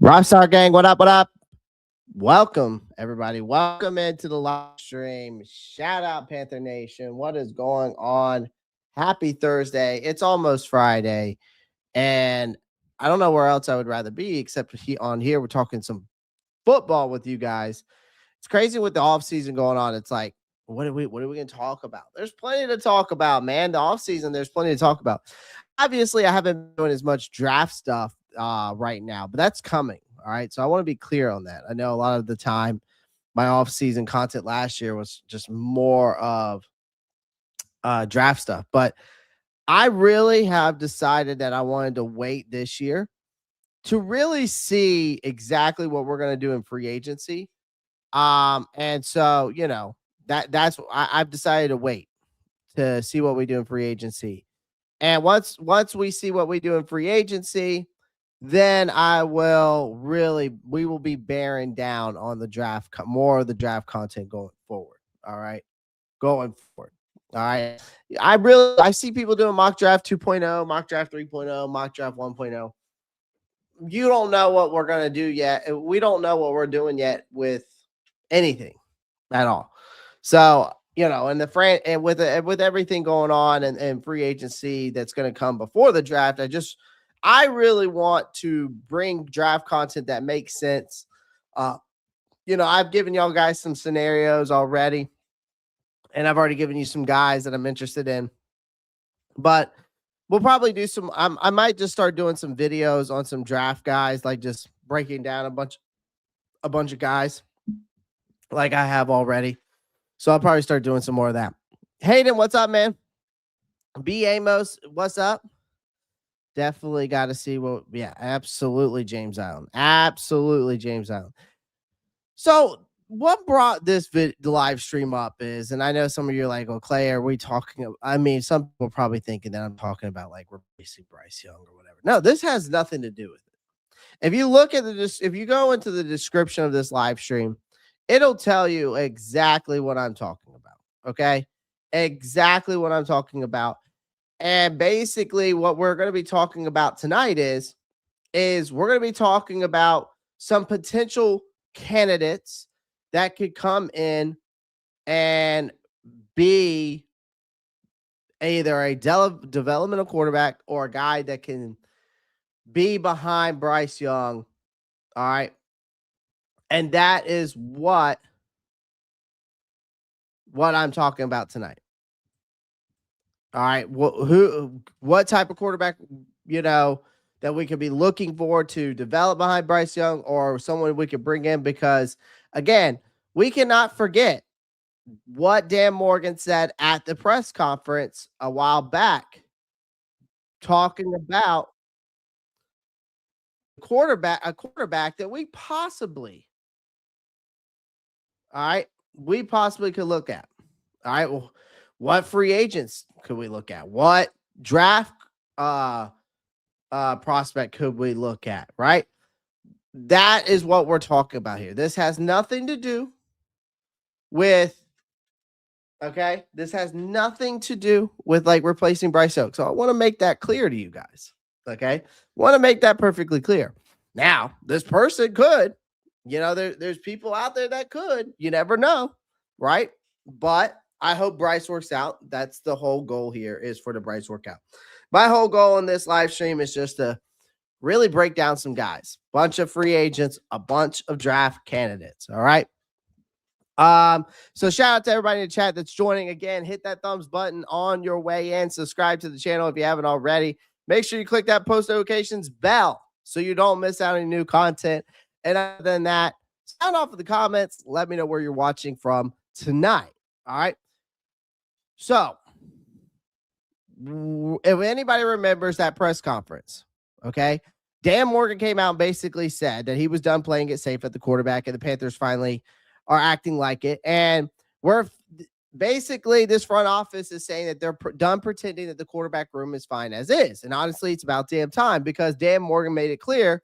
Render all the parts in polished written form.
Rockstar Gang, what up, what up? Welcome, everybody. Welcome into the live stream. Shout out, Panther Nation. What is going on? Happy Thursday. It's almost Friday, and I don't know where else I would rather be except on here. We're talking some football with you guys. It's crazy with the offseason going on. It's like, what are we going to talk about? There's plenty to talk about, man. The offseason, there's plenty to talk about. Obviously, I haven't been doing as much draft stuff right now, but that's coming. All right. So I want to be clear on that. I know a lot of the time my off-season content last year was just more of draft stuff, but I really have decided that I wanted to wait this year to really see exactly what we're going to do in free agency. And so, you know, that's I've decided to wait to see what we do in free agency. And once we see what we do in free agency, then we will be bearing down on the draft, more of the draft content going forward. All right. Going forward. All right. I see people doing mock draft 2.0, mock draft 3.0, mock draft 1.0. You don't know what we're going to do yet. We don't know what we're doing yet with anything at all. So, you know, and with everything going on and free agency that's going to come before the draft, I really want to bring draft content that makes sense. You know, I've given y'all guys some scenarios already, and I've already given you some guys that I'm interested in, but we'll probably do I might just start doing some videos on some draft guys, like just breaking down a bunch of guys like I have already. So I'll probably start doing some more of that. Hayden, what's up, man? B. Amos, what's up? Definitely got to see absolutely, James Island. Absolutely, James Island. So what brought the live stream up is, and I know some of you are like, well, Clay, are we talking? I mean, some people are probably thinking that I'm talking about like replacing Bryce Young or whatever. No, this has nothing to do with it. If you look at if you go into the description of this live stream, it'll tell you exactly what I'm talking about. Okay. Exactly what I'm talking about. And basically what we're going to be talking about tonight is we're going to be talking about some potential candidates that could come in and be either a developmental quarterback or a guy that can be behind Bryce Young. All right. And that is what I'm talking about tonight. All right. What type of quarterback, you know, that we could be looking forward to develop behind Bryce Young, or someone we could bring in, because again, we cannot forget what Dan Morgan said at the press conference a while back, talking about a quarterback that we possibly could look at. All right. Well, what free agents could we look at? What draft prospect could we look at? Right. That is what we're talking about here. This has nothing to do with, this has nothing to do with like replacing Bryce Young. So I want to make that clear to you guys. Okay. Want to make that perfectly clear. Now, this person could, you know, there's people out there that could, you never know. Right. But I hope Bryce works out. That's the whole goal here, is for the Bryce workout. My whole goal in this live stream is just to really break down some guys, bunch of free agents, a bunch of draft candidates. All right. So shout out to everybody in the chat that's joining. Again, hit that thumbs button on your way in. Subscribe to the channel if you haven't already. Make sure you click that post notifications bell so you don't miss out on any new content. And other than that, sound off in the comments. Let me know where you're watching from tonight. All right. So if anybody remembers that press conference, okay, Dan Morgan came out and basically said that he was done playing it safe at the quarterback, and the Panthers finally are acting like it. And basically this front office is saying that they're done pretending that the quarterback room is fine as is. And honestly, it's about damn time, because Dan Morgan made it clear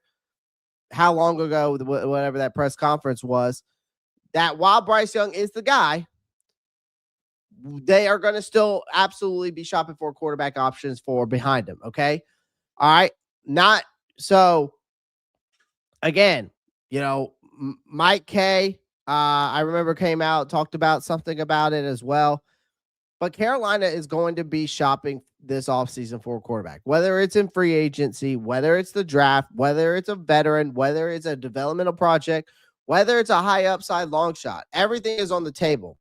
how long ago, whatever that press conference was, that while Bryce Young is the guy, they are going to still absolutely be shopping for quarterback options for behind him. Okay. All right. again, Mike K, I remember came out, talked about something about it as well. But Carolina is going to be shopping this offseason for a quarterback, whether it's in free agency, whether it's the draft, whether it's a veteran, whether it's a developmental project, whether it's a high upside long shot. Everything is on the table.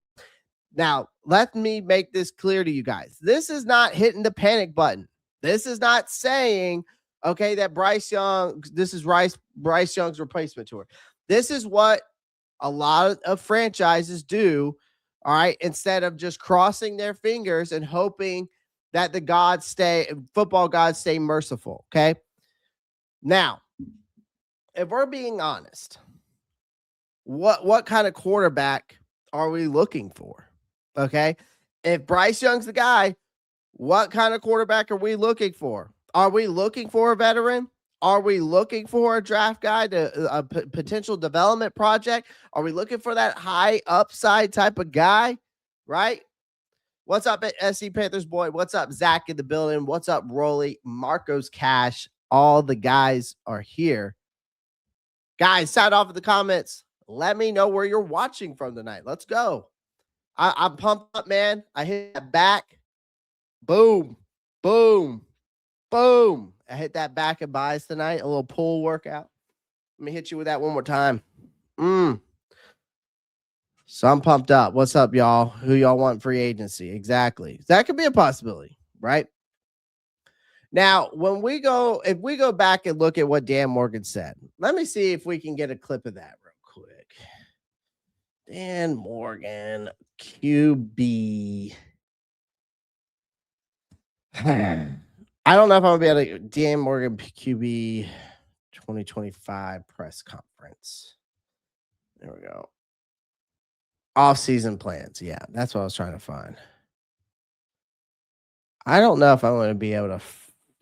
Now, let me make this clear to you guys. This is not hitting the panic button. This is not saying, okay, that Bryce Young, this is Bryce Young's replacement tour. This is what a lot of franchises do. All right. Instead of just crossing their fingers and hoping that the football gods stay merciful. Okay. Now, if we're being honest, what kind of quarterback are we looking for? Okay. If Bryce Young's the guy, what kind of quarterback are we looking for? Are we looking for a veteran? Are we looking for a draft guy, a potential development project? Are we looking for that high upside type of guy, right? What's up, SC Panthers boy? What's up, Zach in the building? What's up, Rolly? Marcos Cash. All the guys are here. Guys, sound off in the comments. Let me know where you're watching from tonight. Let's go. I'm pumped up, man. I hit that back. Boom, boom, boom. I hit that back and buys tonight. A little pull workout. Let me hit you with that one more time. So I'm pumped up. What's up, y'all? Who y'all want free agency? Exactly. That could be a possibility, right? Now, if we go back and look at what Dan Morgan said, let me see if we can get a clip of that real quick. Dan Morgan, QB. I don't know if I'm going to be able to. Dan Morgan, QB 2025 press conference. There we go. Offseason plans. Yeah, that's what I was trying to find. I don't know if I'm going to be able to.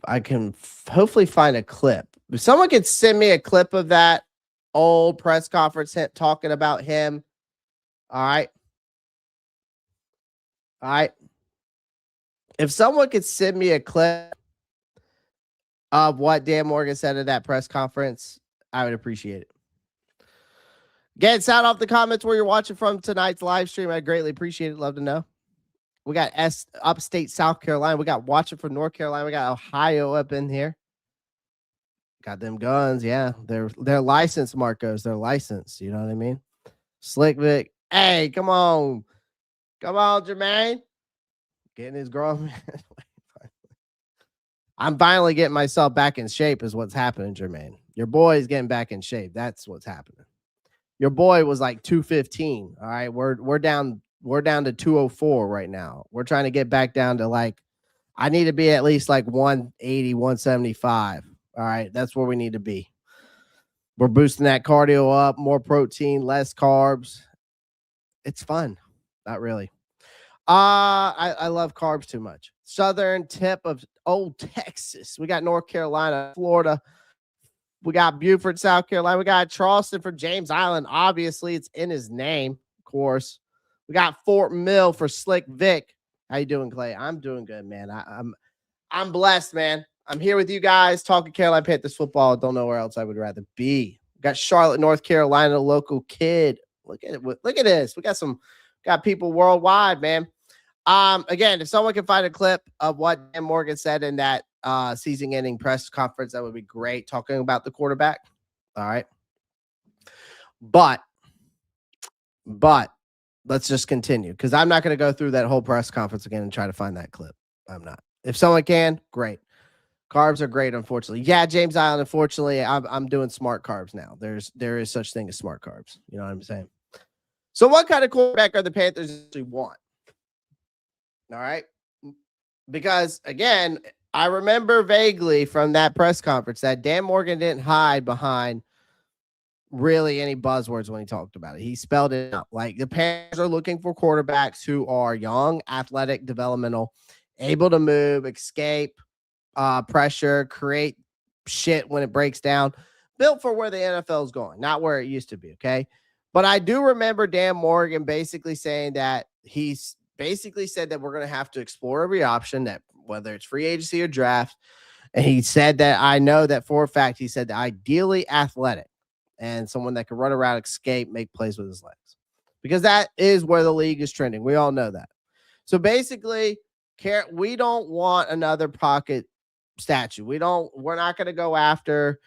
I can hopefully find a clip. If someone could send me a clip of that old press conference talking about him. All right. All right. If someone could send me a clip of what Dan Morgan said at that press conference, I would appreciate it. Get sound off the comments where you're watching from tonight's live stream. I greatly appreciate it. Love to know. We got upstate South Carolina. We got watching from North Carolina. We got Ohio up in here. Got them guns. Yeah, they're licensed, Marcos. They're licensed. You know what I mean? Slick Vic. Hey, come on. Come on, Jermaine. Getting his grown man. I'm finally getting myself back in shape is what's happening, Jermaine. Your boy is getting back in shape. That's what's happening. Your boy was like 215. All right. We're down to 204 right now. We're trying to get back down to I need to be at least 180, 175. All right. That's where we need to be. We're boosting that cardio up, more protein, less carbs. It's fun. Not really. I love carbs too much. Southern tip of old Texas. We got North Carolina, Florida. We got Beaufort, South Carolina. We got Charleston for James Island. Obviously, it's in his name, of course. We got Fort Mill for Slick Vic. How you doing, Clay? I'm doing good, man. I'm blessed, man. I'm here with you guys talking Carolina Panthers football. Don't know where else I would rather be. We got Charlotte, North Carolina, local kid. Look at it. Look at this. We got people worldwide, man. Again, if someone can find a clip of what Dan Morgan said in that season-ending press conference, that would be great. Talking about the quarterback. All right. But let's just continue because I'm not going to go through that whole press conference again and try to find that clip. I'm not. If someone can, great. Carbs are great, unfortunately. Yeah, James Island, unfortunately, I'm doing smart carbs now. There is such thing as smart carbs. You know what I'm saying? So what kind of quarterback are the Panthers actually want? All right. Because, again, I remember vaguely from that press conference that Dan Morgan didn't hide behind really any buzzwords when he talked about it. He spelled it out. The Panthers are looking for quarterbacks who are young, athletic, developmental, able to move, escape pressure, create shit when it breaks down, built for where the NFL is going, not where it used to be, okay? But I do remember Dan Morgan basically saying that he's basically said that we're going to have to explore every option, that whether it's free agency or draft. And he said that I know that for a fact, he said that ideally athletic. and someone that can run around, escape, make plays with his legs, because that is where the league is trending. We all know that. So basically, we don't want another pocket statue. We're not going to go after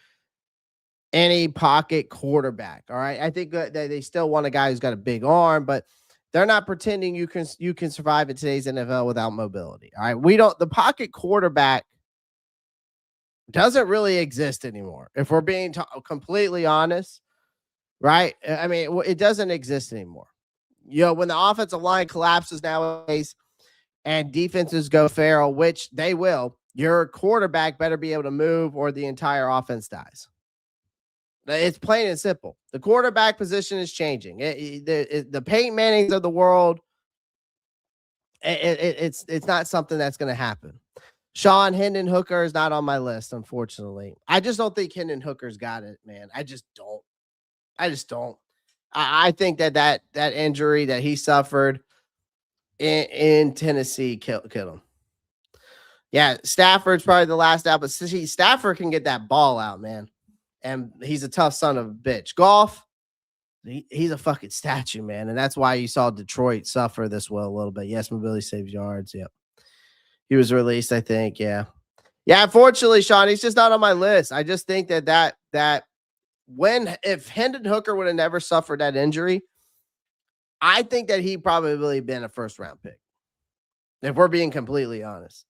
any pocket quarterback. All right. I think that they still want a guy who's got a big arm, but they're not pretending you can survive in today's NFL without mobility. All right. The pocket quarterback doesn't really exist anymore. If we're being completely honest, right? I mean, it doesn't exist anymore. When the offensive line collapses nowadays and defenses go feral, which they will, your quarterback better be able to move or the entire offense dies. It's plain and simple. The quarterback position is changing. The Peyton Mannings of the world, it's not something that's going to happen. Sean, Hendon Hooker is not on my list, unfortunately. I just don't think Hendon Hooker's got it, man. I just don't. I think that injury that he suffered in Tennessee killed him. Yeah, Stafford's probably the last out, but Stafford can get that ball out, man. And he's a tough son of a bitch. Goff, he's a fucking statue, man. And that's why you saw Detroit suffer this well a little bit. Yes, mobility saves yards. Yep. He was released, I think. Yeah. Yeah, unfortunately, Sean, he's just not on my list. I just think that if Hendon Hooker would have never suffered that injury, I think that he probably been a first-round pick, if we're being completely honest.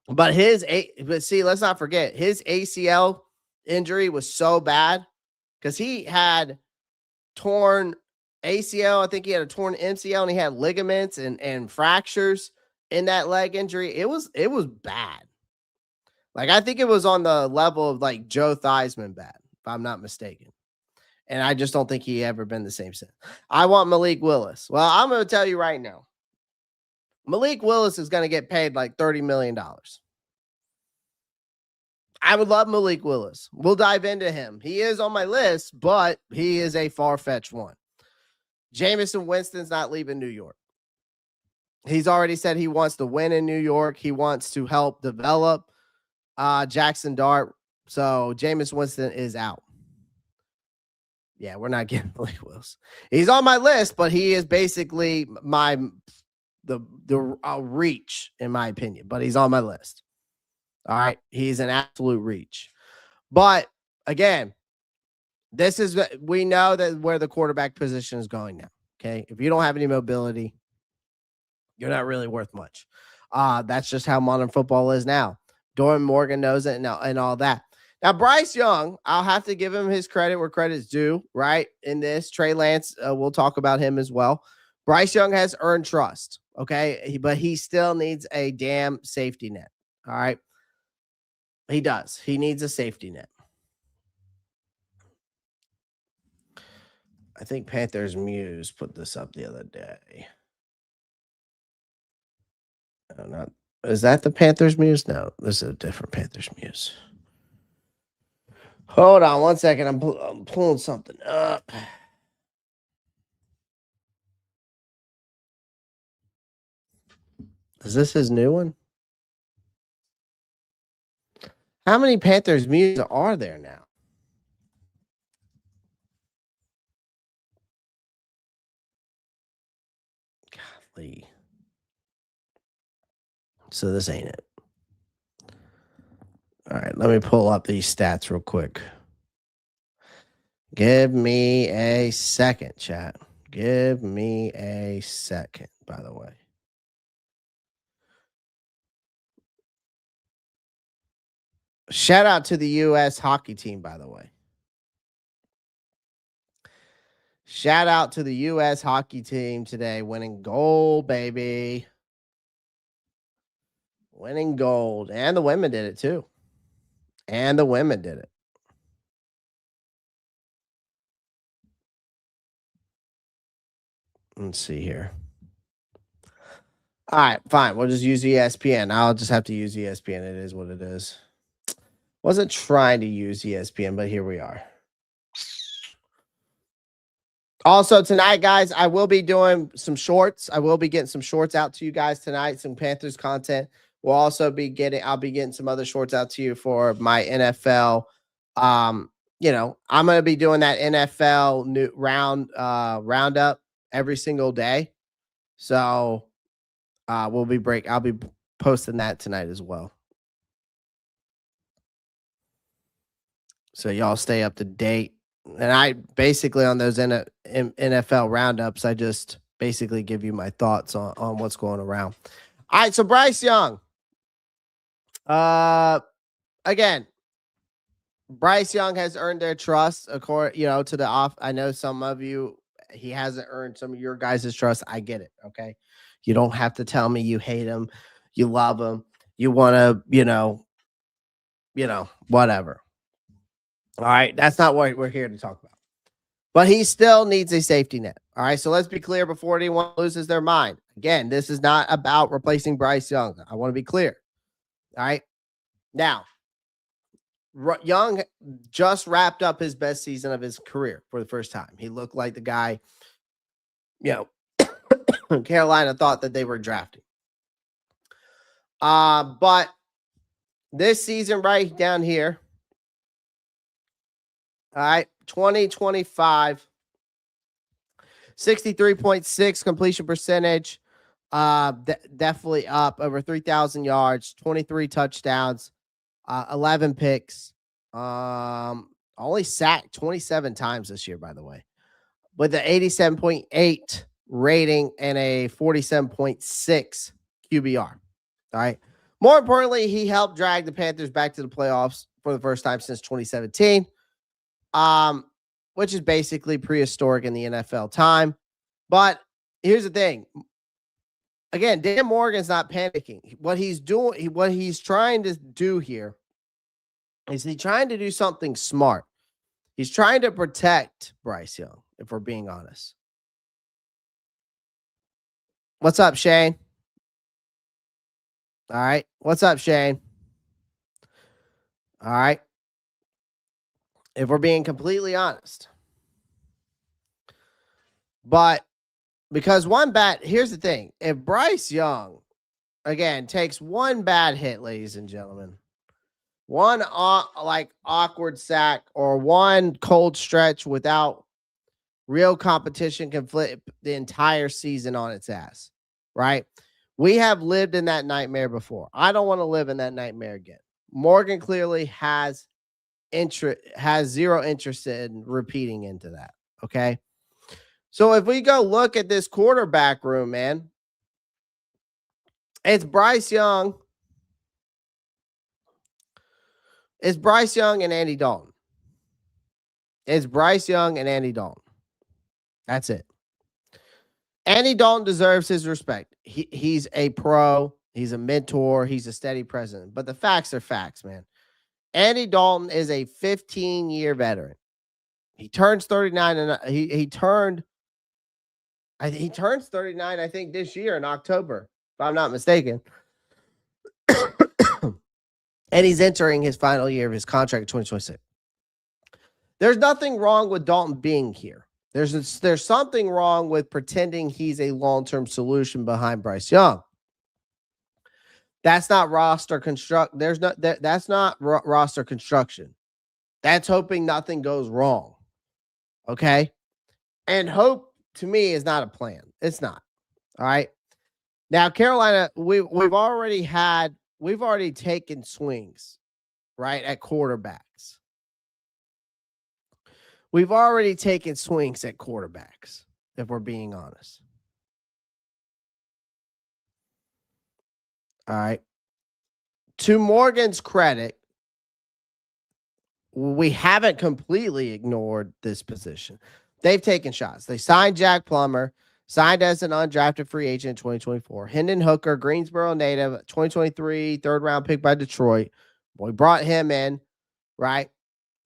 But let's not forget, his ACL injury was so bad because he had torn ACL. I think he had a torn MCL, and he had ligaments and fractures in that leg injury. It was bad. Like, I think it was on the level of like Joe Theismann bad, if I'm not mistaken. And I just don't think he ever been the same since. I want Malik Willis. Well, I'm going to tell you right now, Malik Willis is going to get paid like $30 million. I would love Malik Willis. We'll dive into him. He is on my list, but he is a far-fetched one. Jameis Winston's not leaving New York. He's already said he wants to win in New York. He wants to help develop Jackson Dart. So Jameis Winston is out. Yeah, we're not getting Malik Willis. He's on my list, but he is basically the reach, in my opinion. But he's on my list. All right, he's an absolute reach. But again, we know that where the quarterback position is going now. Okay, if you don't have any mobility, you're not really worth much. That's just how modern football is now. Doran Morgan knows it and all that. Now, Bryce Young, I'll have to give him his credit where credit's due, right? In this, Trey Lance, we'll talk about him as well. Bryce Young has earned trust, okay? But he still needs a damn safety net, all right? He does. He needs a safety net. I think Panthers Muse put this up the other day. Is that the Panthers Muse? No, this is a different Panthers Muse. Hold on one second. I'm pulling something up. Is this his new one? How many Panthers Muse are there now? Golly. So this ain't it. All right, let me pull up these stats real quick. Give me a second, chat. Give me a second, by the way. Shout out to the U.S. hockey team, by the way. Shout out to the U.S. hockey team today, winning gold, baby. Winning gold. And the women did it, too. And the women did it. Let's see here. All right, fine. We'll just use ESPN. I'll just have to use ESPN. It is what it is. Wasn't trying to use ESPN, but here we are. Also, tonight, guys, I will be doing some shorts. I will be getting some shorts out to you guys tonight, some Panthers content. I'll be getting some other shorts out to you for my NFL I'm going to be doing that NFL new roundup every single day. So I'll be posting that tonight as well. So y'all stay up to date. And I basically on those NFL roundups, I just basically give you my thoughts on what's going around. All right, so Bryce Young. Again, Bryce Young has earned their trust, according, to the off. I know some of you, he hasn't earned some of your guys' trust. I get it. Okay. You don't have to tell me you hate him, you love him, you want to, whatever. All right. That's not what we're here to talk about. But he still needs a safety net. All right. So let's be clear before anyone loses their mind. Again, this is not about replacing Bryce Young. I want to be clear. All right. Now, Young just wrapped up his best season of his career for the first time. He looked like the guy, Carolina thought that they were drafting. But this season right down here, all right, 2025, 63.6 completion percentage, definitely up over 3,000 yards, 23 touchdowns, 11 picks, only sacked 27 times this year, by the way, with an 87.8 rating and a 47.6 QBR. All right. More importantly, he helped drag the Panthers back to the playoffs for the first time since 2017, which is basically prehistoric in the NFL time. But here's the thing. Again, Dan Morgan's not panicking. What he's doing, what he's trying to do here is he's trying to do something smart. He's trying to protect Bryce Young, if we're being honest. What's up, Shane? All right. What's up, Shane? All right. If we're being completely honest. But because here's the thing. If Bryce Young, again, takes one bad hit, ladies and gentlemen, one awkward sack or one cold stretch without real competition can flip the entire season on its ass, right? We have lived in that nightmare before. I don't want to live in that nightmare again. Morgan clearly has zero interest in repeating into that, okay? So if we go look at this quarterback room, man, it's Bryce Young. It's Bryce Young and Andy Dalton. It's Bryce Young and Andy Dalton. That's it. Andy Dalton deserves his respect. He's a pro. He's a mentor. He's a steady president. But the facts are facts, man. Andy Dalton is a 15-year veteran. He turns 39 and he turns 39, I think, this year in October, if I'm not mistaken. And he's entering his final year of his contract in 2026. There's nothing wrong with Dalton being here. There's something wrong with pretending he's a long-term solution behind Bryce Young. That's not roster construct. That's not roster construction. That's hoping nothing goes wrong. Okay? And hope to me is not a plan. It's not. All right. Now, Carolina, we've already taken swings, right, at quarterbacks. We've already taken swings at quarterbacks, if we're being honest. All right. To Morgan's credit, we haven't completely ignored this position. They've taken shots. They signed Jack Plummer, signed as an undrafted free agent in 2024. Hendon Hooker, Greensboro native, 2023, third-round pick by Detroit. We brought him in, right?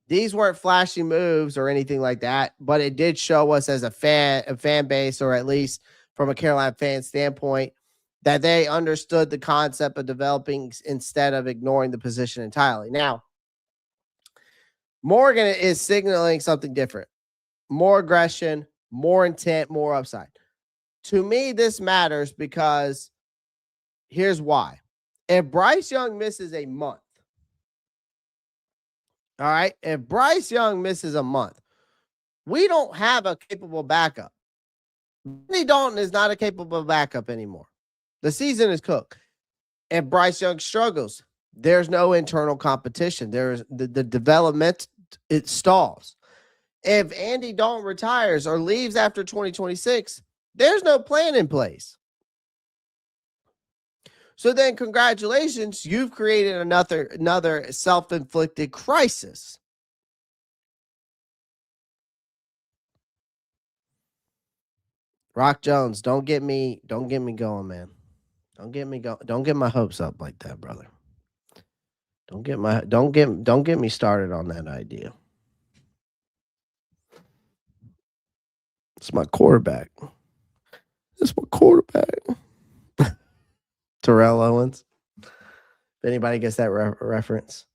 These weren't flashy moves or anything like that, but it did show us as a fan base, or at least from a Carolina fan standpoint, that they understood the concept of developing instead of ignoring the position entirely. Now, Morgan is signaling something different. More aggression, more intent, more upside. To me, this matters because here's why. If Bryce Young misses a month, All right. If Bryce Young misses a month, we don't have a capable backup. Andy Dalton is not a capable backup anymore. The season is cooked. If Bryce Young struggles, there's no internal competition. There's the development, it stalls. If Andy Dalton retires or leaves after 2026, there's no plan in place. So then, congratulations, you've created another self-inflicted crisis. Rock Jones, don't get me going, man. Don't get my hopes up like that, brother. Don't get me started on that idea. It's my quarterback. It's my quarterback. Terrell Owens. If anybody gets that reference.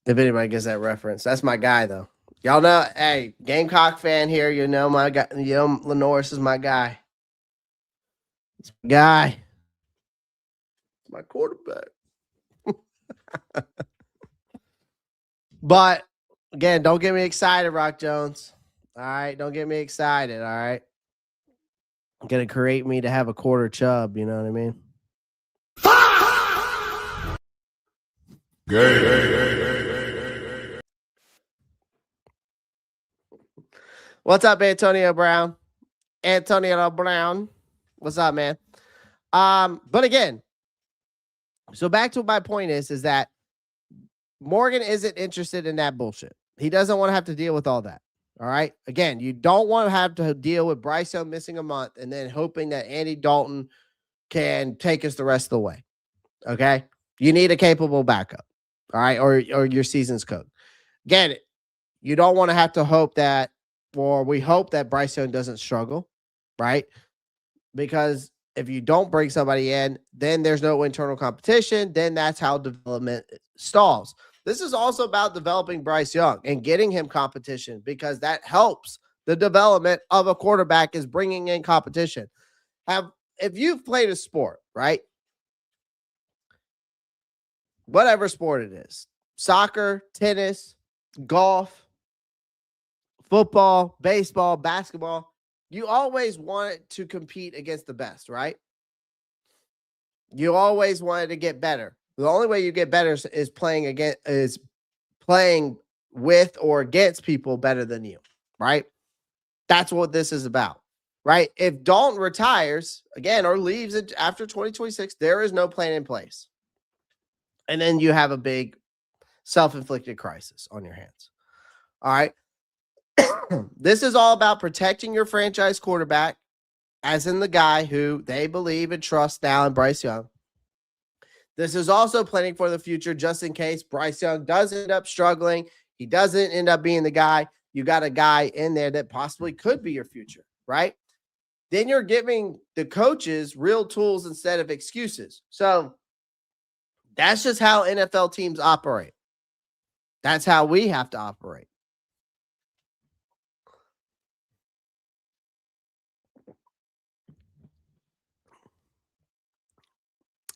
If anybody gets that reference. That's my guy, though. Y'all know, hey, Gamecock fan here. You know my guy. You know Lenoris is my guy. It's my guy. It's my quarterback. But, again, don't get me excited, Rock Jones. All right? Don't get me excited, all right? Going to create me to have a quarter chub, you know what I mean? What's up, Antonio Brown? Antonio Brown. What's up, man? But again, so back to my point is that Morgan isn't interested in that bullshit. He doesn't want to have to deal with all that. All right. Again, you don't want to have to deal with Bryce Young missing a month and then hoping that Andy Dalton can take us the rest of the way. Okay. You need a capable backup. All right. Or your season's cooked. Get it. You don't want to have to hope that, or we hope that Bryce Young doesn't struggle. Right. Because if you don't bring somebody in, then there's no internal competition. Then that's how development stalls. This is also about developing Bryce Young and getting him competition because that helps the development of a quarterback is bringing in competition. If you've played a sport, right? Whatever sport it is, soccer, tennis, golf, football, baseball, basketball, you always want to compete against the best, right? You always wanted to get better. The only way you get better is playing with or against people better than you, right? That's what this is about, right? If Dalton retires again or leaves it after 2026, there is no plan in place. And then you have a big self-inflicted crisis on your hands. All right. This is all about protecting your franchise quarterback, as in the guy who they believe and trust now in Bryce Young. This is also planning for the future just in case Bryce Young does end up struggling. He doesn't end up being the guy. You got a guy in there that possibly could be your future, right? Then you're giving the coaches real tools instead of excuses. So that's just how NFL teams operate. That's how we have to operate.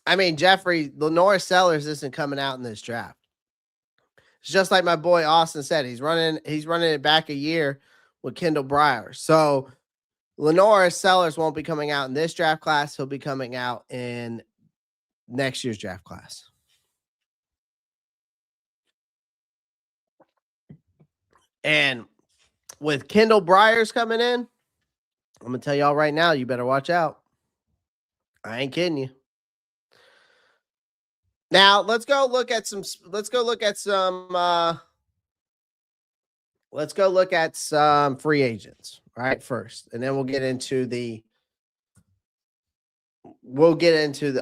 I mean, Jeffrey, Lenore Sellers isn't coming out in this draft. It's just like my boy Austin said. He's running it back a year with Kendall Briers. So Lenore Sellers won't be coming out in this draft class. He'll be coming out in next year's draft class. And with Kendall Briers coming in, I'm going to tell y'all right now, you better watch out. I ain't kidding you. Now, let's go look at some free agents, right? First, and then we'll get into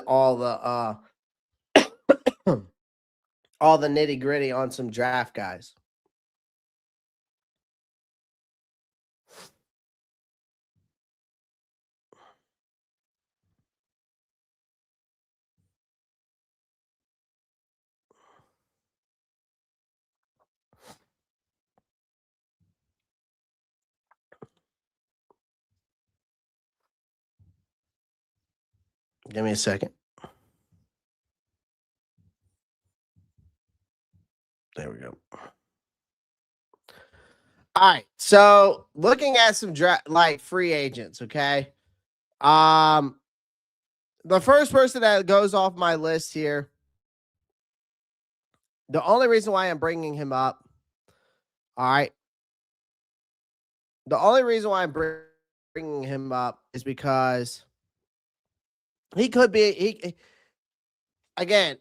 all the nitty-gritty on some draft guys. Give me a second. There we go. All right. So looking at some free agents, okay. The first person that goes off my list here, the only reason why I'm bringing him up, all right. The only reason why I'm bringing him up is because he could be, again,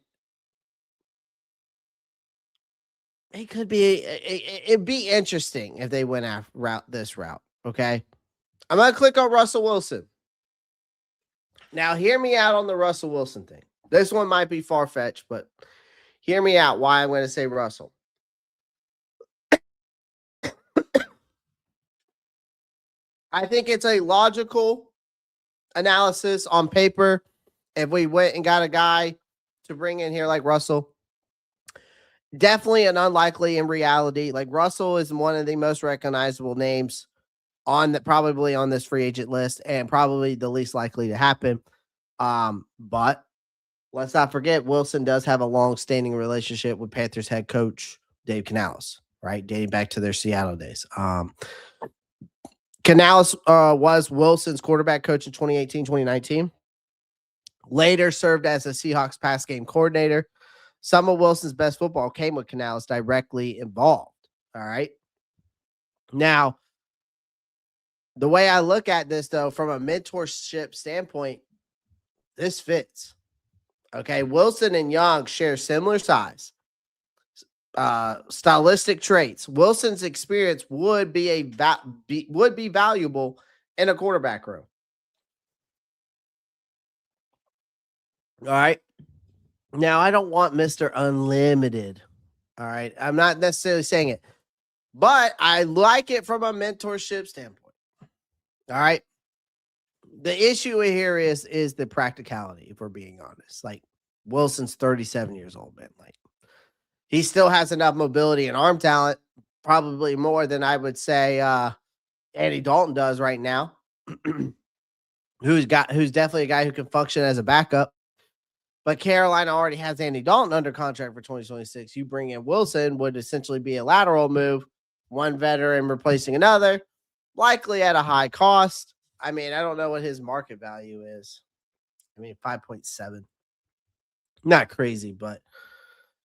he could be, it'd be interesting if they went this route, okay? I'm going to click on Russell Wilson. Now, hear me out on the Russell Wilson thing. This one might be far-fetched, but hear me out why I'm going to say Russell. I think it's a logical analysis on paper. If we went and got a guy to bring in here like Russell, definitely an unlikely in reality. Like Russell is one of the most recognizable names probably on this free agent list and probably the least likely to happen. But let's not forget Wilson does have a long-standing relationship with Panthers head coach Dave Canales, right? Dating back to their Seattle days. Canales was Wilson's quarterback coach in 2018, 2019. Later served as a Seahawks pass game coordinator. Some of Wilson's best football came with Canales directly involved. All right. Now, the way I look at this, though, from a mentorship standpoint, this fits. Okay. Wilson and Young share similar size, stylistic traits. Wilson's experience would be valuable in a quarterback room. All right. Now, I don't want Mr. Unlimited. All right. I'm not necessarily saying it, but I like it from a mentorship standpoint. All right. The issue here is the practicality, if we're being honest. Like, Wilson's 37 years old, man. Like, he still has enough mobility and arm talent, probably more than I would say Andy Dalton does right now. who's definitely a guy who can function as a backup. But Carolina already has Andy Dalton under contract for 2026. You bring in Wilson would essentially be a lateral move, one veteran replacing another, likely at a high cost. I mean, I don't know what his market value is. I mean, 5.7. Not crazy, but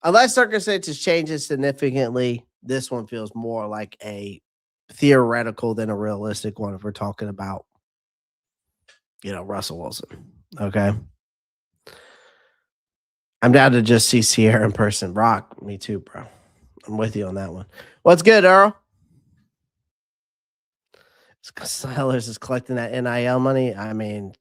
unless circumstances changes significantly, this one feels more like a theoretical than a realistic one if we're talking about, Russell Wilson. Okay. I'm down to just see Sierra in person. Rock, me too, bro. I'm with you on that one. What's good, Earl? Sellers is collecting that NIL money. I mean,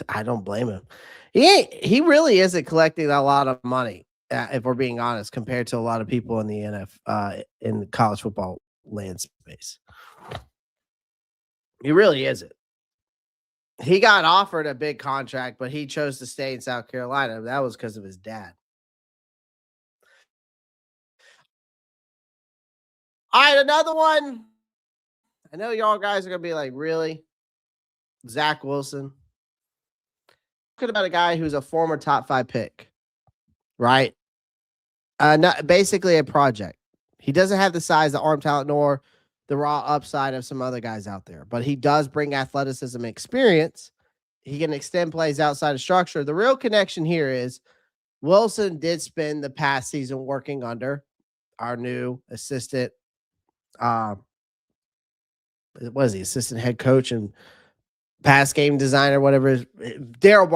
I don't blame him. He really isn't collecting a lot of money, if we're being honest, compared to a lot of people in the in the college football land space. He really isn't. He got offered a big contract, but he chose to stay in South Carolina. That was because of his dad. All right, another one. I know y'all guys are going to be like, really? Zach Wilson? Talking about a guy who's a former top 5 pick, right? Not basically a project. He doesn't have the size, the arm talent, nor the raw upside of some other guys out there, but he does bring athleticism and experience. He can extend plays outside of structure. The real connection here is Wilson did spend the past season working under our new assistant. What is he? Assistant head coach and pass game designer, whatever. Darryl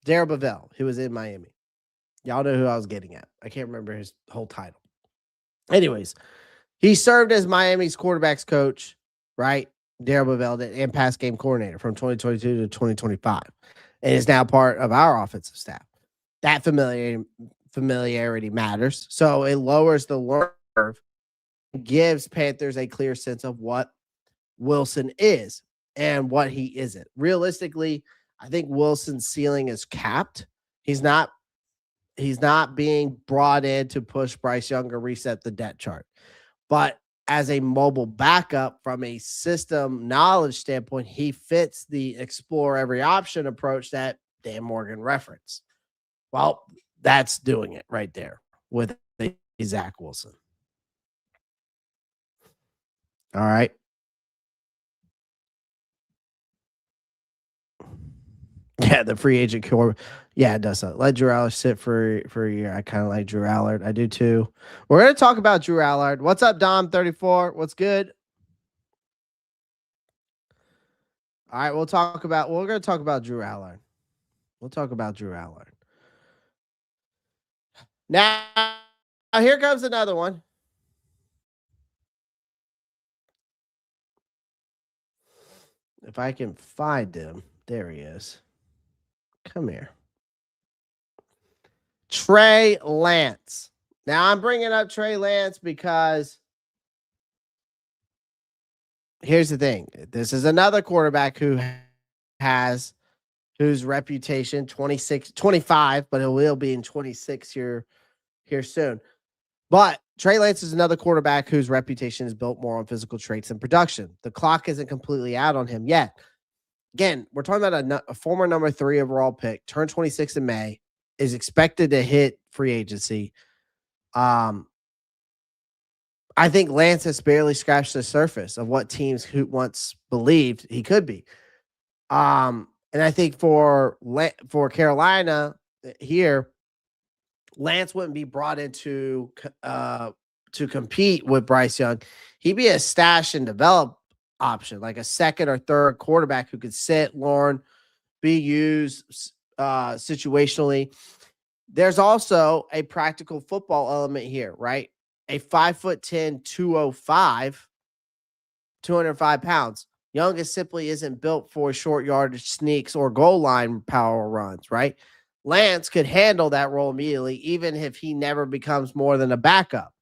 Bavell, who was in Miami. Y'all know who I was getting at. I can't remember his whole title. Anyways, he served as Miami's quarterbacks coach, right? Darryl Bavell and pass game coordinator from 2022 to 2025, and is now part of our offensive staff. That familiarity matters. So it lowers the learning curve, gives Panthers a clear sense of what Wilson is and what he isn't. Realistically, I think Wilson's ceiling is capped. He's not being brought in to push BRYCE Young or reset the depth chart. But as a mobile backup from a system knowledge standpoint, he fits the explore every option approach that Dan Morgan referenced. Well, that's doing it right there with Zach Wilson. All right. Yeah, the free agent core. Yeah, it does. Let Drew Allard sit for a year. I kind of like Drew Allard. I do too. We're gonna talk about Drew Allard. What's up, Dom34? What's good? All right, we're gonna talk about Drew Allard. We'll talk about Drew Allard. Now here comes another one. If I can find him, there he is. Come here. Trey Lance. Now I'm bringing up Trey Lance because here's the thing. This is another quarterback whose reputation 25, but it will be in 26 here soon. But Trey Lance is another quarterback whose reputation is built more on physical traits and production. The clock isn't completely out on him yet. Again, we're talking about a former number 3 overall pick, turned 26 in May, is expected to hit free agency. I think Lance has barely scratched the surface of what teams who once believed he could be. And I think for Carolina here, Lance wouldn't be brought into to compete with Bryce Young. He'd be a stash and develop option, like a second or third quarterback who could sit, learn, be used situationally. There's also a practical football element here, right? A 5'10", 205, 205 pounds. Young simply isn't built for short yardage sneaks or goal line power runs, right? Lance could handle that role immediately, even if he never becomes more than a backup,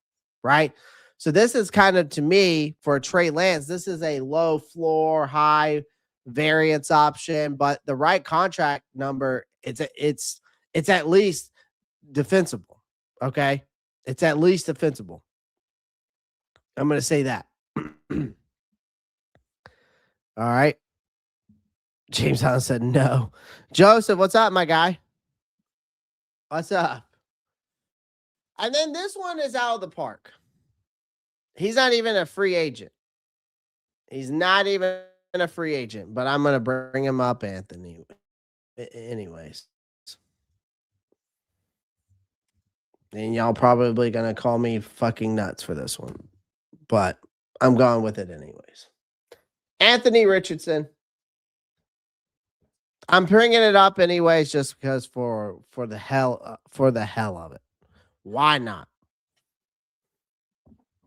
right? So this is kind of, to me, for Trey Lance, this is a low floor, high variance option, but the right contract number, it's at least defensible. Okay. It's at least defensible. I'm going to say that. All right. James Allen said no. Joseph, what's up, my guy? What's up? And then this one is out of the park. He's not even a free agent. He's not even a free agent, but I'm going to bring him up, Anthony. Anyways. And y'all probably going to call me fucking nuts for this one, but I'm going with it anyways. Anthony Richardson. I'm bringing it up anyways, just because for the hell of it. Why not?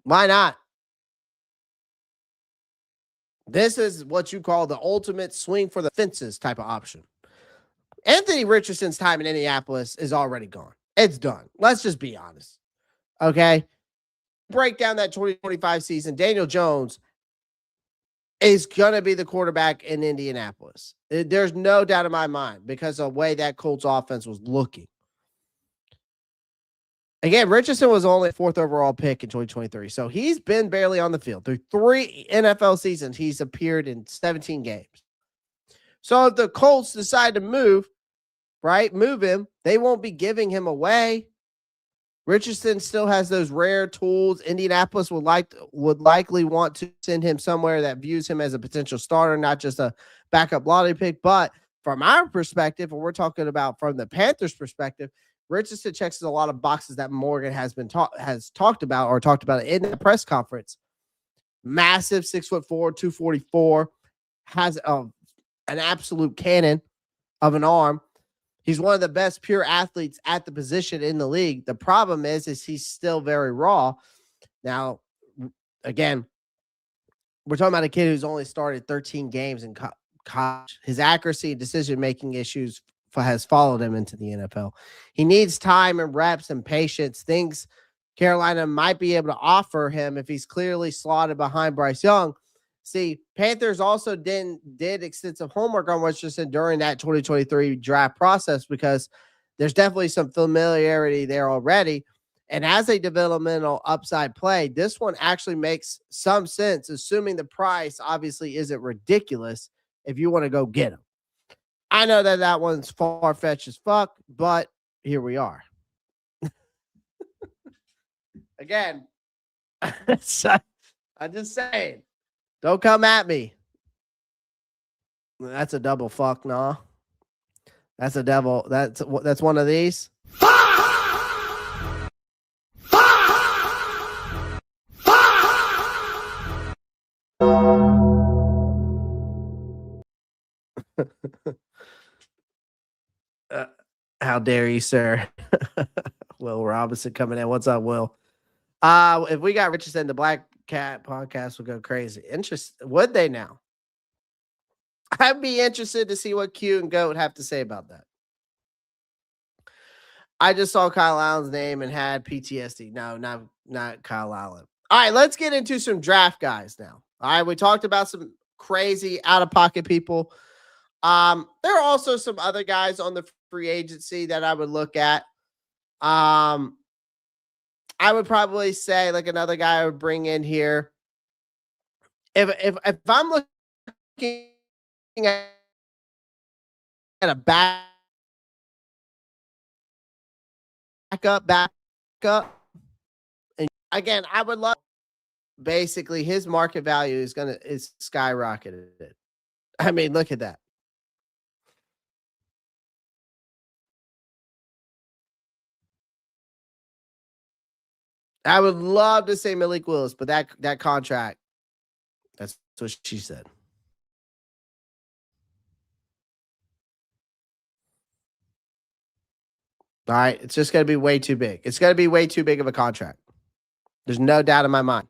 Why not? This is what you call the ultimate swing for the fences type of option. Anthony Richardson's time in Indianapolis is already gone. It's done. Let's just be honest. Okay. Break down that 2025 season. Daniel Jones is going to be the quarterback in Indianapolis. There's no doubt in my mind because of the way that Colts offense was looking. Again, Richardson was only 4th overall pick in 2023. So he's been barely on the field. Through 3 NFL seasons, he's appeared in 17 games. So if the Colts decide to move him, they won't be giving him away. Richardson still has those rare tools. Indianapolis would likely want to send him somewhere that views him as a potential starter, not just a backup lottery pick. But from our perspective, and we're talking about from the Panthers' perspective, Richardson checks a lot of boxes that Morgan has talked about in the press conference. Massive 6'4", 244, has an absolute cannon of an arm. He's one of the best pure athletes at the position in the league. The problem is he's still very raw. Now, again, we're talking about a kid who's only started 13 games in college. His accuracy and decision-making issues has followed him into the NFL. He needs time and reps and patience, things Carolina might be able to offer him if he's clearly slotted behind Bryce Young. See, Panthers also did extensive homework on Richardson during that 2023 draft process because there's definitely some familiarity there already. And as a developmental upside play, this one actually makes some sense, assuming the price obviously isn't ridiculous if you want to go get him. I know that one's far-fetched as fuck, but here we are. Again, I'm just saying. Don't come at me. That's a double fuck, nah. That's a devil. That's one of these. How dare you, sir? Will Robinson coming in. What's up, Will? If we got Richardson, the Black Cat podcast would go crazy. Would they now? I'd be interested to see what Q and Goat have to say about that. I just saw Kyle Allen's name and had PTSD. No, not Kyle Allen. All right, let's get into some draft guys now. All right, we talked about some crazy out-of-pocket people. There are also some other guys on the free agency that I would look at. I would probably say like another guy I would bring in here. If I'm looking at a backup, and again, I would love. Basically, his market value is skyrocketed. I mean, look at that. I would love to say Malik Willis, but that contract, that's what she said. All right, it's just going to be way too big. It's going to be way too big of a contract. There's no doubt in my mind.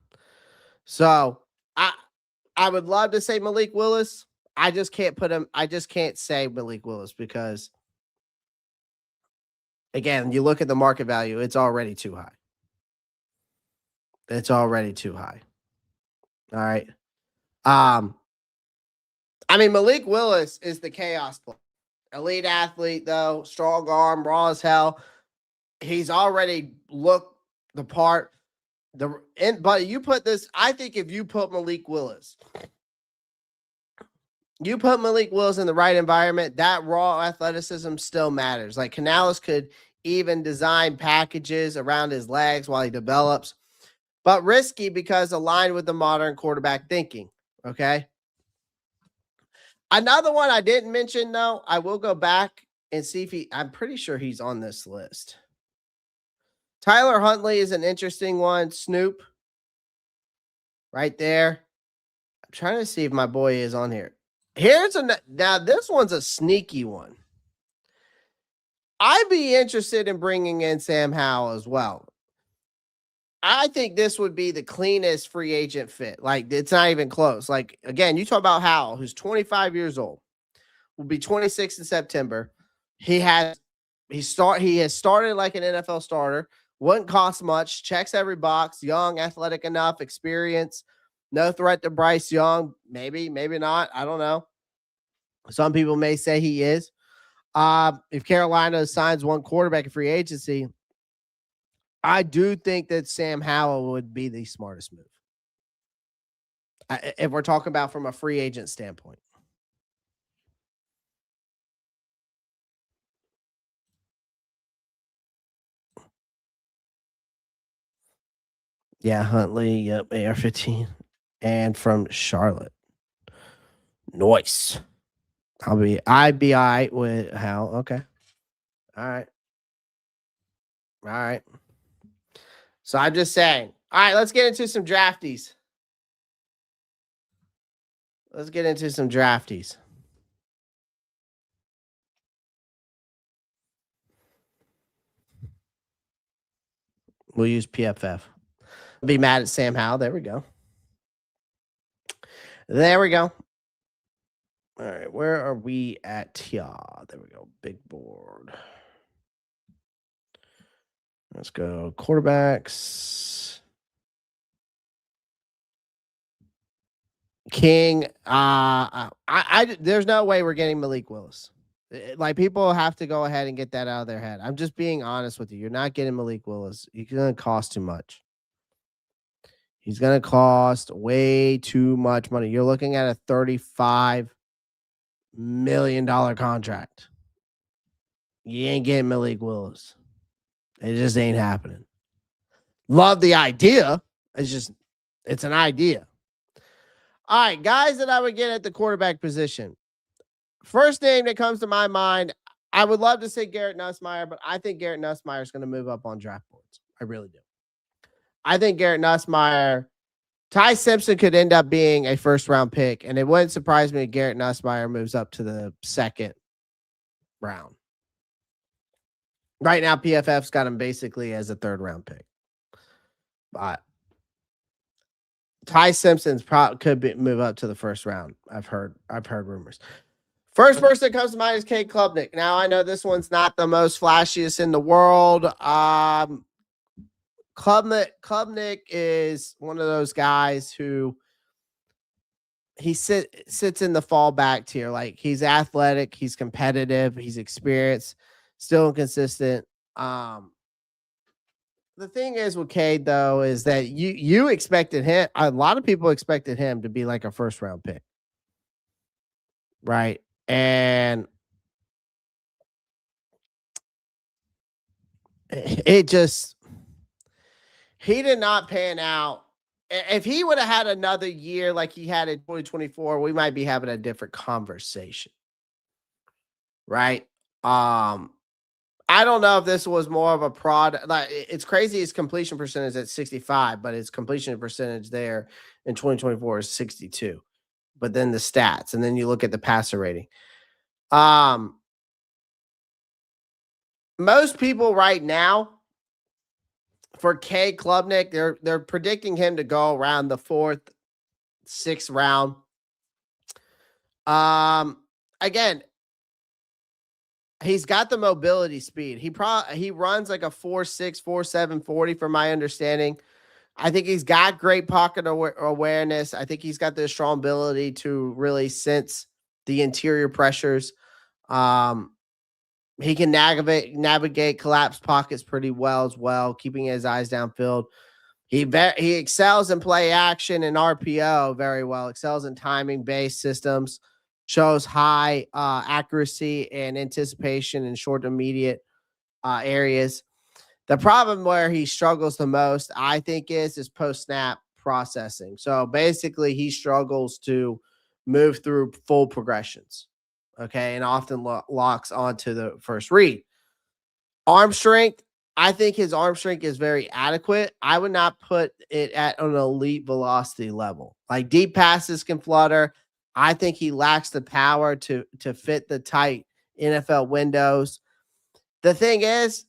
So I would love to say Malik Willis. I just can't put him. I just can't say Malik Willis because, again, you look at the market value, it's already too high. It's already too high. All right. I mean, Malik Willis is the chaos player. Elite athlete, though, strong arm, raw as hell. He's already looked the part. But you put this, I think if you put Malik Willis in the right environment, that raw athleticism still matters. Like Canales could even design packages around his legs while he develops, but risky because aligned with the modern quarterback thinking. Okay. Another one I didn't mention, though, I will go back and see if I'm pretty sure he's on this list. Tyler Huntley is an interesting one. Snoop. Right there. I'm trying to see if my boy is on here. Now this one's a sneaky one. I'd be interested in bringing in Sam Howell as well. I think this would be the cleanest free agent fit. Like, it's not even close. Like, again, you talk about Howell, who's 25 years old, will be 26 in September. He has started like an NFL starter, wouldn't cost much, checks every box, young, athletic enough, experience, no threat to Bryce Young. Maybe not. I don't know. Some people may say he is. If Carolina signs one quarterback in free agency, I do think that Sam Howell would be the smartest move. If we're talking about from a free agent standpoint. Yeah, Huntley, yep, AR-15. And from Charlotte. Nice. I'd be all right with Howell. Okay. All right. So I'm just saying. All right, let's get into some drafties. We'll use PFF. I'll be mad at Sam Howell. There we go. All right, where are we at here? There we go. Big board. Let's go quarterbacks. King. There's no way we're getting Malik Willis. Like, people have to go ahead and get that out of their head. I'm just being honest with you. You're not getting Malik Willis. He's going to cost too much. He's going to cost way too much money. You're looking at a $35 million contract. You ain't getting Malik Willis. It just ain't happening. Love the idea. It's just It's an idea. All right, guys that I would get at the quarterback position. First name that comes to my mind, I would love to say Garrett Nussmeier, but I think Garrett Nussmeier is going to move up on draft boards. I really do. I think Garrett Nussmeier, Ty Simpson could end up being a first-round pick, and it wouldn't surprise me if Garrett Nussmeier moves up to the second round. Right now, PFF's got him basically as a third-round pick. But Ty Simpson's could move up to the first round. I've heard rumors. First person that comes to mind is Cade Klubnik. Now, I know this one's not the most flashiest in the world. Klubnik is one of those guys who he sits in the fallback tier. Like, he's athletic, he's competitive, he's experienced, still inconsistent. The thing is with Cade, though, is that you expected him. A lot of people expected him to be like a first round pick, right? And it just, he did not pan out. If he would have had another year like he had in 2024, we might be having a different conversation, right? I don't know if this was more of a product. Like, it's crazy his completion percentage at 65, but his completion percentage there in 2024 is 62. But then the stats, and then you look at the passer rating. Most people right now for Cade Klubnik, they're predicting him to go around the 4th, 6th round. Again, he's got the mobility speed. He runs like a 4.6, 4.7 40 from my understanding. I think he's got great pocket awareness. I think he's got the strong ability to really sense the interior pressures. He can navigate collapsed pockets pretty well as well, keeping his eyes downfield. He excels in play action and RPO very well, excels in timing-based systems, shows high accuracy and anticipation in short to immediate areas. The problem where he struggles the most, I think, is post-snap processing. So basically, he struggles to move through full progressions, okay, and often locks onto the first read. Arm strength, I think his arm strength is very adequate. I would not put it at an elite velocity level. Like, deep passes can flutter. I think he lacks the power to fit the tight NFL windows. The thing is,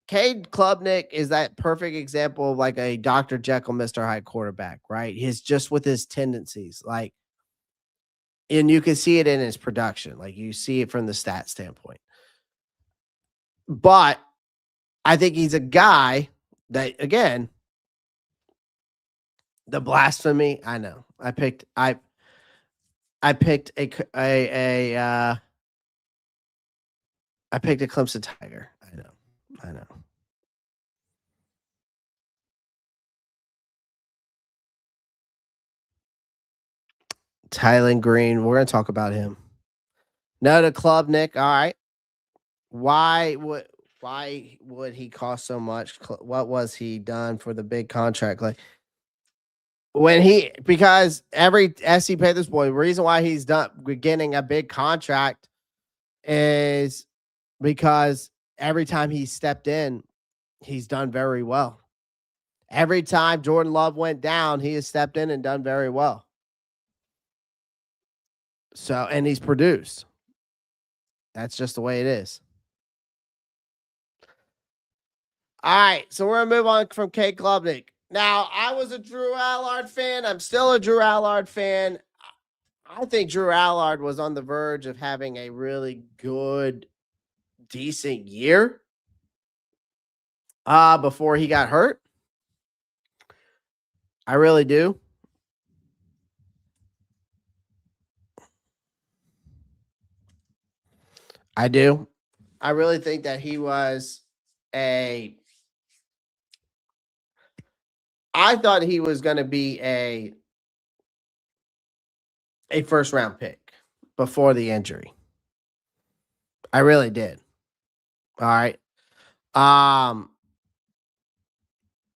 Cade Klubnik is that perfect example of like a Dr. Jekyll, Mr. Hyde quarterback, right? He's just with his tendencies, like, and you can see it in his production. Like, you see it from the stat standpoint. But I think he's a guy that, again, the blasphemy. I know. I picked a Clemson Tiger. I know. Tylen Green. We're going to talk about him. No to Klubnik. All right. Why would he cost so much? What was he done for the big contract? Like, because every SC Panthers boy, the reason why he's getting a big contract is because every time he stepped in, he's done very well. Every time Jordan Love went down, he has stepped in and done very well. So, and he's produced. That's just the way it is. All right, so we're going to move on from Cade Klubnik. Now, I was a Drew Allard fan. I'm still a Drew Allard fan. I think Drew Allard was on the verge of having a really good, decent year before he got hurt. I really do. I do. I really think that he was I thought he was going to be a first round pick before the injury. I really did. All right.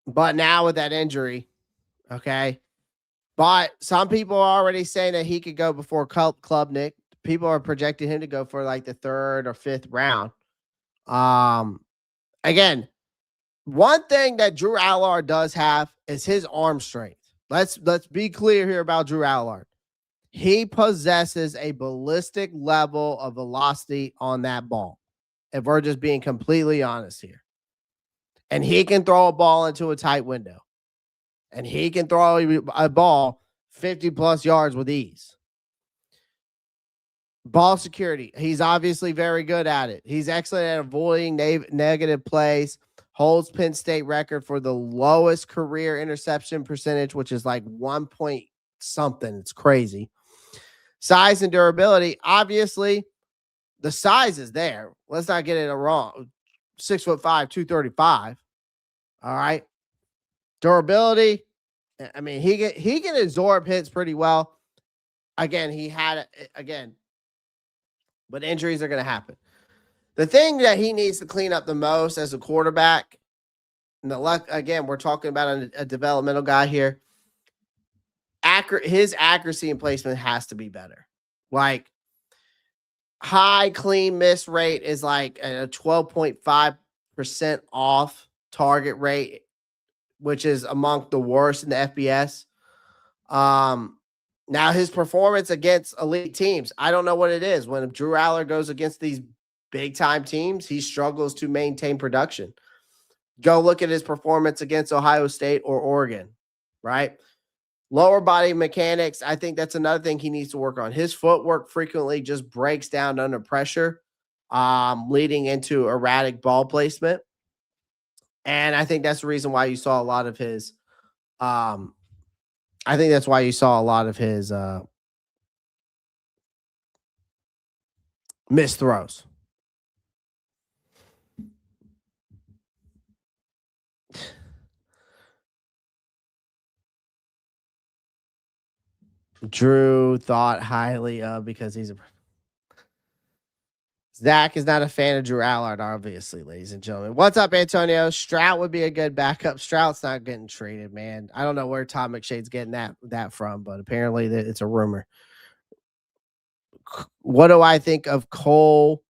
But now with that injury, okay, But some people are already saying that he could go before Klubnik. People are projecting him to go for like the 3rd or 5th round. Again, one thing that Drew Allard does have is his arm strength. Let's be clear here about Drew Allard. He possesses a ballistic level of velocity on that ball. If we're just being completely honest here. And he can throw a ball into a tight window. And he can throw a ball 50 plus yards with ease. Ball security. He's obviously very good at it. He's excellent at avoiding negative plays. Holds Penn State record for the lowest career interception percentage, which is like 1 point something. It's crazy. Size and durability. Obviously, the size is there. Let's not get it wrong. 6'5", 235. All right. Durability. I mean, he can absorb hits pretty well. Again, but injuries are going to happen. The thing that he needs to clean up the most as a quarterback, again, we're talking about a developmental guy here. His accuracy and placement has to be better. Like, high clean miss rate is like a 12.5% off target rate, which is among the worst in the FBS. Now his performance against elite teams, I don't know what it is. When Drew Allard goes against these big time teams, he struggles to maintain production. Go look at his performance against Ohio State or Oregon, right? Lower body mechanics, I think that's another thing he needs to work on. His footwork frequently just breaks down under pressure, leading into erratic ball placement. And I think that's the reason why you saw a lot of his missed throws. Drew thought highly of because he's a Zach is not a fan of Drew Allard, obviously, ladies and gentlemen. What's up, Antonio? Stroud would be a good backup. Stroud's not getting traded, man. I don't know where Tom McShade's getting that from, but apparently it's a rumor. What do I think of Cole?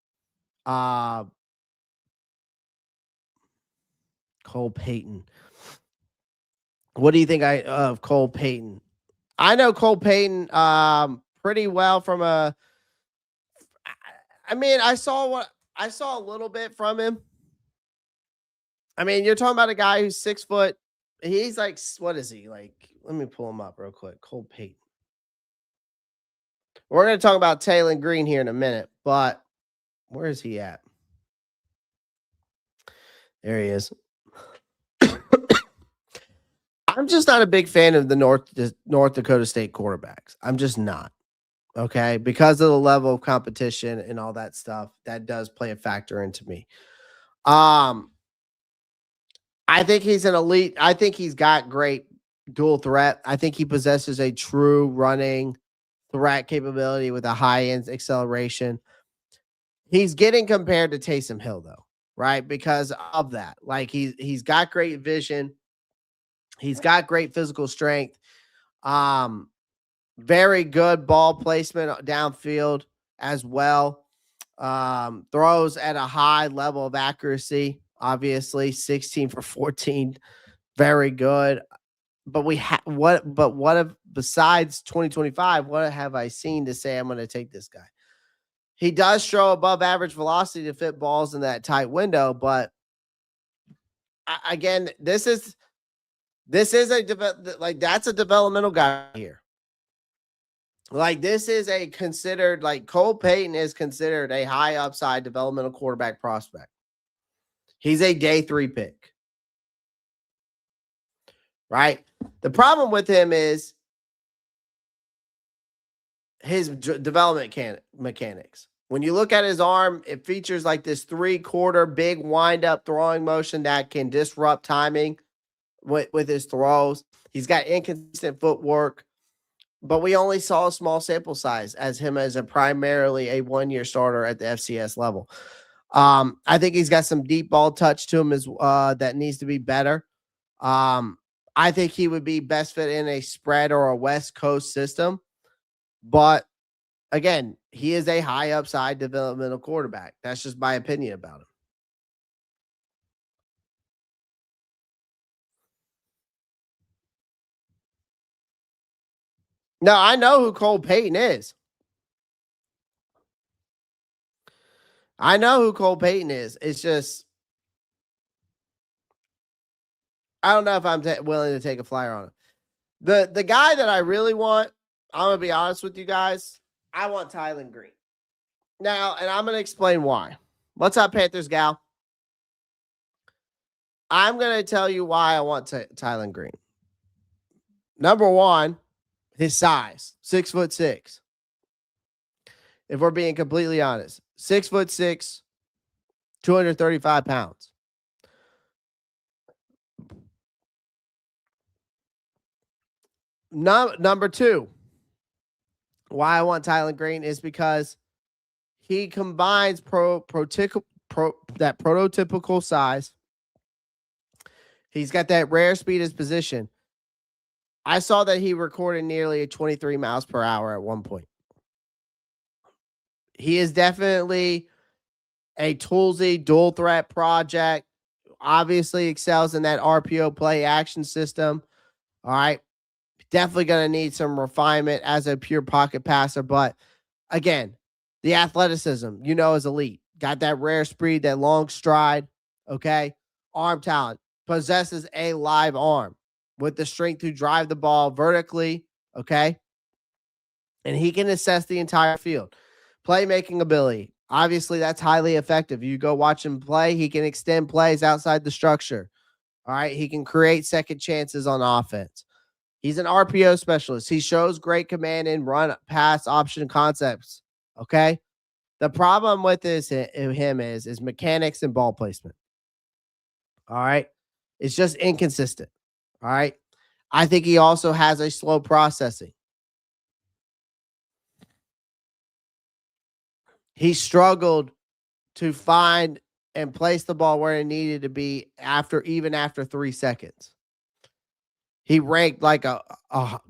Cole Payton. What do you think of Cole Payton? I know Cole Payton pretty well from a. I mean, I saw a little bit from him. I mean, you're talking about a guy who's 6 foot. He's like, what is he like? Let me pull him up real quick. Cole Payton. We're going to talk about Taylor Green here in a minute, but where is he at? There he is. I'm just not a big fan of the North Dakota State quarterbacks. I'm just not. Okay, because of the level of competition and all that stuff, that does play a factor into me. I think he's an elite. I think he's got great dual threat. I think he possesses a true running threat capability with a high end acceleration. He's getting compared to Taysom Hill though, right? Because of that. Like he's got great vision. He's got great physical strength. Very good ball placement downfield as well. Throws at a high level of accuracy. Obviously, 16 for 14, very good. But besides 2025? What have I seen to say I'm going to take this guy? He does throw above average velocity to fit balls in that tight window, but again, this is that's a developmental guy here. Like this is Cole Payton is considered a high upside developmental quarterback prospect. He's a day 3 pick. Right? The problem with him is his development mechanics. When you look at his arm, it features like this 3/4 big wind-up throwing motion that can disrupt timing with his throws. He's got inconsistent footwork, but we only saw a small sample size as primarily a 1-year starter at the FCS level. I think he's got some deep ball touch to him that needs to be better. I think he would be best fit in a spread or a West Coast system. But again, he is a high upside developmental quarterback. That's just my opinion about him. No, I know who Cole Payton is. I know who Cole Payton is. It's just, I don't know if I'm willing to take a flyer on him. The guy that I really want, I'm going to be honest with you guys, I want Tylen Green. Now, and I'm going to explain why. What's up, Panthers gal? I'm going to tell you why I want Tylen Green. Number one, his size, 6'6". If we're being completely honest, 6'6", 235 pounds. Number two, why I want Tylen Green is because he combines that prototypical size. He's got that rare speed as position. I saw that he recorded nearly 23 miles per hour at one point. He is definitely a toolsy dual threat project. Obviously excels in that RPO play action system. All right. Definitely going to need some refinement as a pure pocket passer. But again, the athleticism, is elite. Got that rare speed, that long stride. Okay. Arm talent. Possesses a live arm with the strength to drive the ball vertically. Okay. And he can assess the entire field. Playmaking ability. Obviously, that's highly effective. You go watch him play. He can extend plays outside the structure. All right. He can create second chances on offense. He's an RPO specialist. He shows great command and run pass option concepts. Okay. The problem with him is mechanics and ball placement. All right. It's just inconsistent. All right. I think he also has a slow processing. He struggled to find and place the ball where it needed to be even after 3 seconds. He ranked like a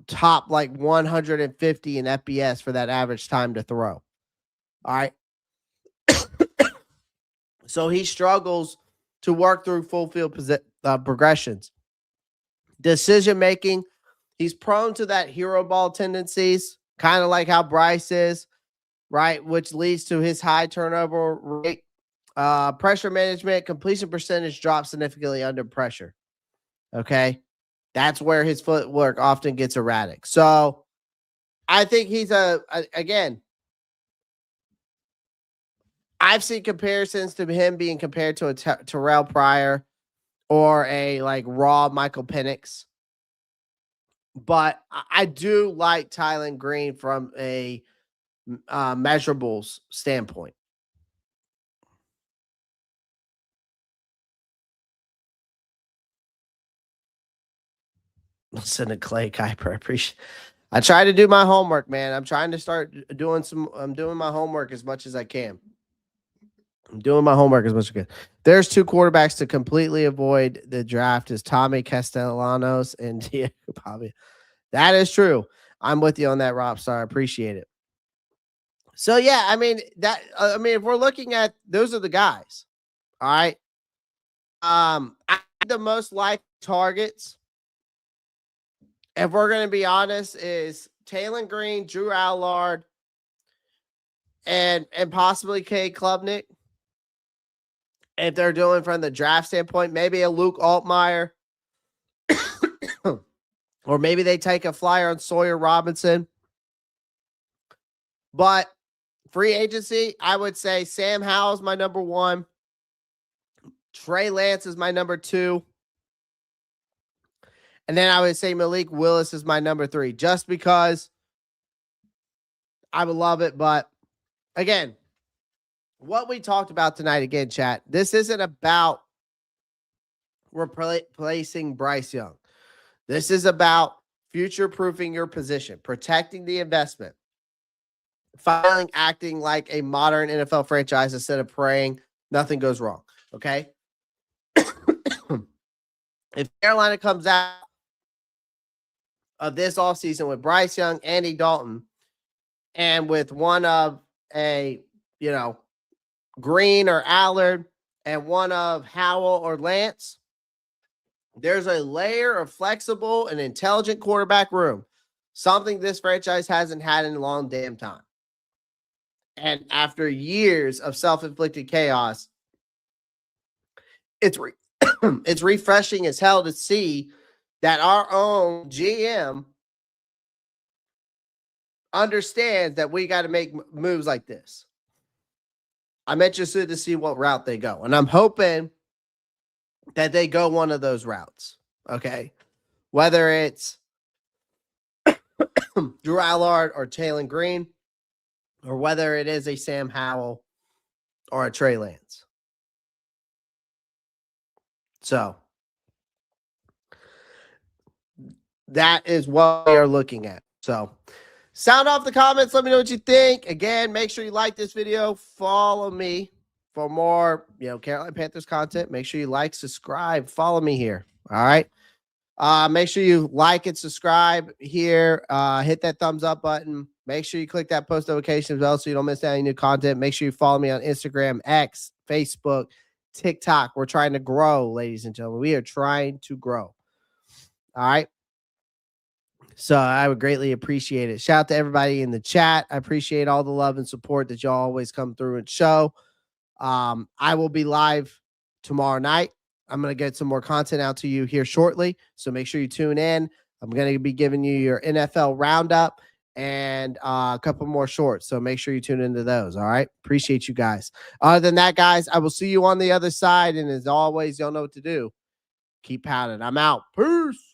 top 150 in FBS for that average time to throw. All right. So he struggles to work through full field progressions. Decision making, he's prone to that hero ball tendencies, kind of like how Bryce is, right? Which leads to his high turnover rate. Pressure management, completion percentage drops significantly under pressure. Okay. That's where his footwork often gets erratic. So I think he's again, I've seen comparisons to him being compared to a Terrell Pryor or a raw Michael Penix. But I do like Tylen Green from a measurables standpoint. Listen to Clay Kuiper. I appreciate. I try to do my homework, man. I'm trying to start doing I'm doing my homework as much as I can. There's two quarterbacks to completely avoid the draft is Tommy Castellanos and Diego Pavia. That is true. I'm with you on that, Rob Star. I appreciate it. So yeah, if we're looking at those are the guys. All right. The most likely targets, if we're going to be honest, is Tylen Green, Drew Allard, and possibly Cade Klubnik. If they're doing from the draft standpoint, maybe a Luke Altmaier. Or maybe they take a flyer on Sawyer Robinson. But free agency, I would say Sam Howell is my number 1. Trey Lance is my number 2. And then I would say Malik Willis is my number 3, just because I would love it. But again, what we talked about tonight, again, chat, this isn't about replacing Bryce Young. This is about future-proofing your position, protecting the investment, finally acting like a modern NFL franchise instead of praying nothing goes wrong, okay? If Carolina comes out of this offseason with Bryce Young, Andy Dalton, and with one of a, Green or Allard and one of Howell or Lance, there's a layer of flexible and intelligent quarterback room, something this franchise hasn't had in a long damn time. And after years of self-inflicted chaos, it's it's refreshing as hell to see that our own GM understands that we got to make moves like this. I'm interested to see what route they go. And I'm hoping that they go one of those routes. Okay. Whether it's Drew Allard or Taylor Green, or whether it is a Sam Howell or a Trey Lance. So that is what we are looking at. So sound off the comments. Let me know what you think. Again, make sure you like this video. Follow me for more, Carolina Panthers content. Make sure you like, subscribe, follow me here. All right. Make sure you like and subscribe here. Hit that thumbs up button. Make sure you click that post notification bell so you don't miss any new content. Make sure you follow me on Instagram, X, Facebook, TikTok. We're trying to grow, ladies and gentlemen. We are trying to grow. All right. So I would greatly appreciate it. Shout out to everybody in the chat. I appreciate all the love and support that y'all always come through and show. I will be live tomorrow night. I'm going to get some more content out to you here shortly. So make sure you tune in. I'm going to be giving you your NFL roundup and a couple more shorts. So make sure you tune into those. All right. Appreciate you guys. Other than that, guys, I will see you on the other side. And as always, y'all know what to do. Keep pounding. I'm out. Peace.